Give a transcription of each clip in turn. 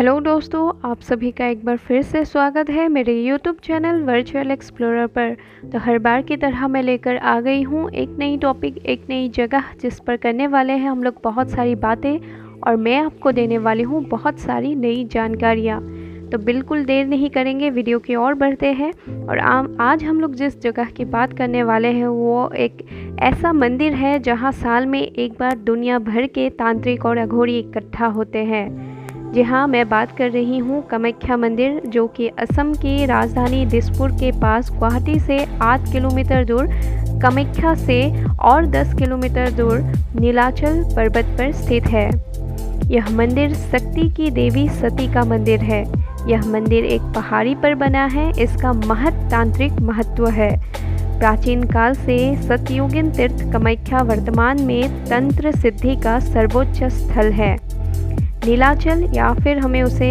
Hello दोस्तों, आप सभी का एक बार फिर से स्वागत है मेरे यूट्यूब चैनल वर्चुअल एक्सप्लोरर पर। तो हर बार की तरह मैं लेकर आ गई हूँ एक नई टॉपिक, एक नई जगह जिस पर करने वाले हैं हम लोग बहुत सारी बातें और मैं आपको देने वाली हूँ बहुत सारी नई जानकारियाँ। तो बिल्कुल देर नहीं करेंगे, वीडियो की ओर बढ़ते हैं। और आज हम लोग जिस जगह की बात करने वाले हैं वो एक ऐसा मंदिर है जहाँ साल में एक बार दुनिया भर के तांत्रिक और अघोरी इकट्ठा होते हैं। जी हाँ, मैं बात कर रही हूँ कामाख्या मंदिर, जो कि असम की राजधानी दिसपुर के पास गुवाहाटी से 8 किलोमीटर दूर, कामाख्या से और 10 किलोमीटर दूर नीलाचल पर्वत पर स्थित है। यह मंदिर शक्ति की देवी सती का मंदिर है। यह मंदिर एक पहाड़ी पर बना है। इसका तांत्रिक महत्व है। प्राचीन काल से सतयुगीन तीर्थ कामाख्या वर्तमान में तंत्र सिद्धि का सर्वोच्च स्थल है। नीलाचल या फिर हमें उसे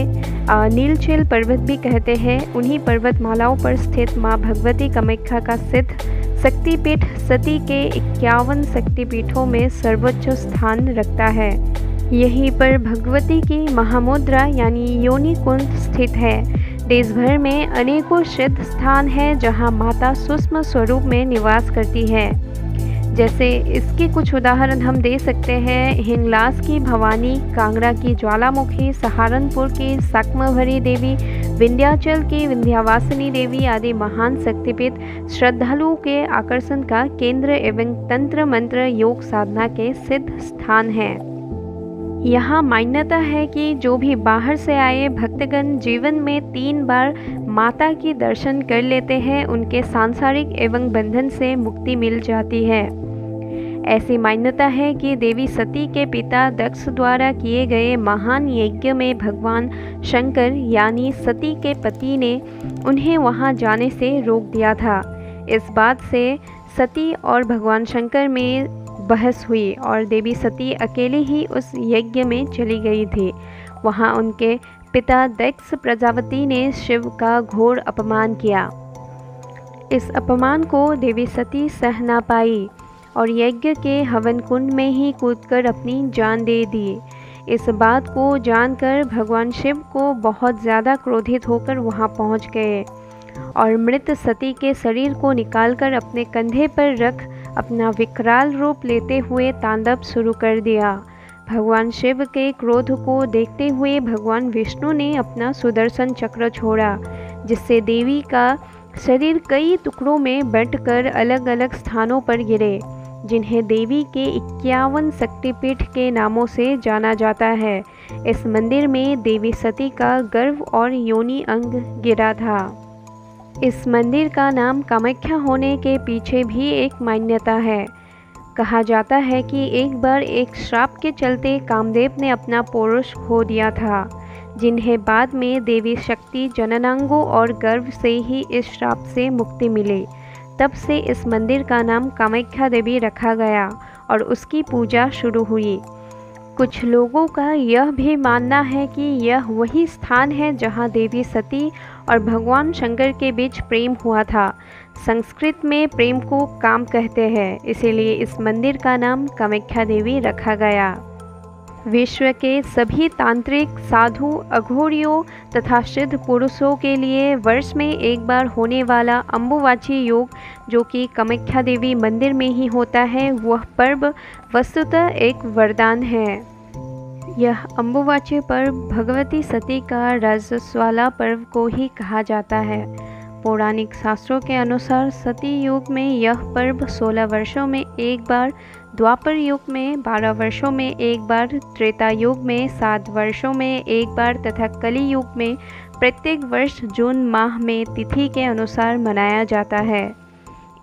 नीलचल पर्वत भी कहते हैं, उन्हीं पर्वतमालाओं पर स्थित माँ भगवती कामाख्या का सिद्ध शक्तिपीठ सती के 51 शक्तिपीठों में सर्वोच्च स्थान रखता है। यहीं पर भगवती की महामुद्रा यानी योनि कुंड स्थित है। देश भर में अनेकों सिद्ध स्थान हैं जहां माता सूक्ष्म स्वरूप में निवास करती है। जैसे इसके कुछ उदाहरण हम दे सकते हैं: हिंगलाज की भवानी, कांगड़ा की ज्वालामुखी, सहारनपुर की साकम्भरी देवी, विंध्याचल की विंध्यवासिनी देवी आदि महान शक्तिपीठ श्रद्धालुओं के आकर्षण का केंद्र एवं तंत्र मंत्र योग साधना के सिद्ध स्थान हैं। यहाँ मान्यता है कि जो भी बाहर से आए भक्तगण जीवन में 3 बार माता की दर्शन कर लेते हैं, उनके सांसारिक एवं बंधन से मुक्ति मिल जाती है। ऐसी मान्यता है कि देवी सती के पिता दक्ष द्वारा किए गए महान यज्ञ में भगवान शंकर यानी सती के पति ने उन्हें वहां जाने से रोक दिया था। इस बात से सती और भगवान शंकर में बहस हुई और देवी सती अकेली ही उस यज्ञ में चली गई थी। वहां उनके पिता दक्ष प्रजापति ने शिव का घोर अपमान किया। इस अपमान को देवी सती सह ना पाई और यज्ञ के हवन कुंड में ही कूदकर अपनी जान दे दी। इस बात को जानकर भगवान शिव को बहुत ज़्यादा क्रोधित होकर वहां पहुंच गए और मृत सती के शरीर को निकालकर अपने कंधे पर रख अपना विकराल रूप लेते हुए तांडव शुरू कर दिया। भगवान शिव के क्रोध को देखते हुए भगवान विष्णु ने अपना सुदर्शन चक्र छोड़ा, जिससे देवी का शरीर कई टुकड़ों में बंटकर अलग अलग स्थानों पर गिरे, जिन्हें देवी के 51 शक्तिपीठ के नामों से जाना जाता है। इस मंदिर में देवी सती का गर्भ और योनि अंग गिरा था। इस मंदिर का नाम कामाख्या होने के पीछे भी एक मान्यता है। कहा जाता है कि एक बार एक श्राप के चलते कामदेव ने अपना पौरुष खो दिया था, जिन्हें बाद में देवी शक्ति जननांगों और गर्भ से ही इस श्राप से मुक्ति मिली। तब से इस मंदिर का नाम कामाख्या देवी रखा गया और उसकी पूजा शुरू हुई। कुछ लोगों का यह भी मानना है कि यह वही स्थान है जहां देवी सती और भगवान शंकर के बीच प्रेम हुआ था। संस्कृत में प्रेम को काम कहते हैं, इसीलिए इस मंदिर का नाम कामाख्या देवी रखा गया। विश्व के सभी तांत्रिक, साधु, अघोरियों तथा सिद्ध पुरुषों के लिए वर्ष में एक बार होने वाला अम्बुवाची योग, जो कि कामाख्या देवी मंदिर में ही होता है, वह पर्व वस्तुतः एक वरदान है। यह अम्बुवाची पर्व भगवती सती का रजस्वला पर्व को ही कहा जाता है। पौराणिक शास्त्रों के अनुसार सती युग में यह पर्व 16 वर्षों में एक बार, द्वापर युग में 12 वर्षों में एक बार, त्रेता युग में 7 वर्षों में एक बार तथा कली युग में प्रत्येक वर्ष जून माह में तिथि के अनुसार मनाया जाता है।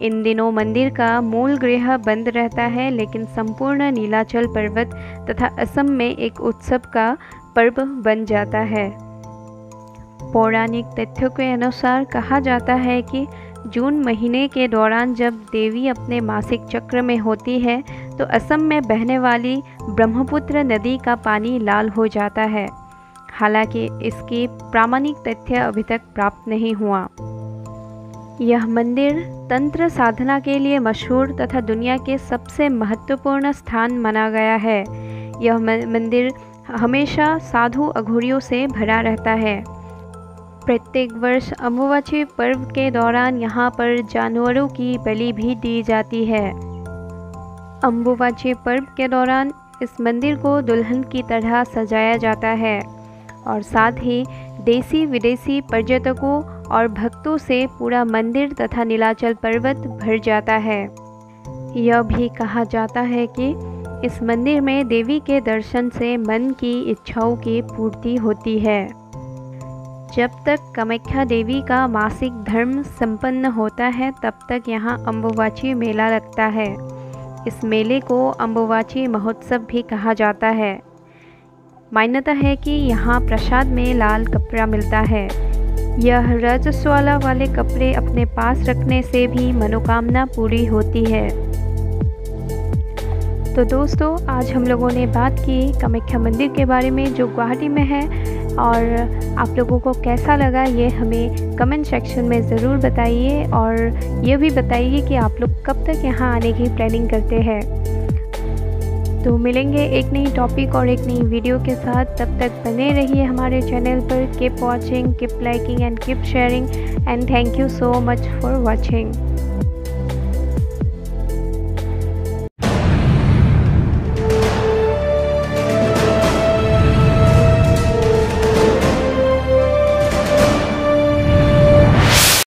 इन दिनों मंदिर का मूल गृह बंद रहता है, लेकिन संपूर्ण नीलाचल पर्वत तथा असम में एक उत्सव का पर्व बन जाता है। पौराणिक तथ्यों के अनुसार कहा जाता है कि जून महीने के दौरान जब देवी अपने मासिक चक्र में होती है तो असम में बहने वाली ब्रह्मपुत्र नदी का पानी लाल हो जाता है। हालांकि इसकी प्रामाणिक तथ्य अभी तक प्राप्त नहीं हुआ। यह मंदिर तंत्र साधना के लिए मशहूर तथा दुनिया के सबसे महत्वपूर्ण स्थान माना गया है। यह मंदिर हमेशा साधु अघोरियों से भरा रहता है। प्रत्येक वर्ष अम्बुबाची पर्व के दौरान यहाँ पर जानवरों की बलि भी दी जाती है। अम्बुबाची पर्व के दौरान इस मंदिर को दुल्हन की तरह सजाया जाता है और साथ ही देसी विदेशी पर्यटकों और भक्तों से पूरा मंदिर तथा नीलाचल पर्वत भर जाता है। यह भी कहा जाता है कि इस मंदिर में देवी के दर्शन से मन की इच्छाओं की पूर्ति होती है। जब तक कामाख्या देवी का मासिक धर्म संपन्न होता है तब तक यहाँ अम्बुबाची मेला लगता है। इस मेले को अम्बुबाची महोत्सव भी कहा जाता है। मान्यता है कि यहाँ प्रसाद में लाल कपड़ा मिलता है। यह रजस्वाला वाले कपड़े अपने पास रखने से भी मनोकामना पूरी होती है। तो दोस्तों, आज हम लोगों ने बात की कामाख्या मंदिर के बारे में जो गुवाहाटी में है, और आप लोगों को कैसा लगा ये हमें कमेंट सेक्शन में ज़रूर बताइए और ये भी बताइए कि आप लोग कब तक यहाँ आने की प्लानिंग करते हैं। तो मिलेंगे एक नई टॉपिक और एक नई वीडियो के साथ। तब तक बने रहिए हमारे चैनल पर। Keep watching, keep liking and keep sharing, and thank you so much for watching.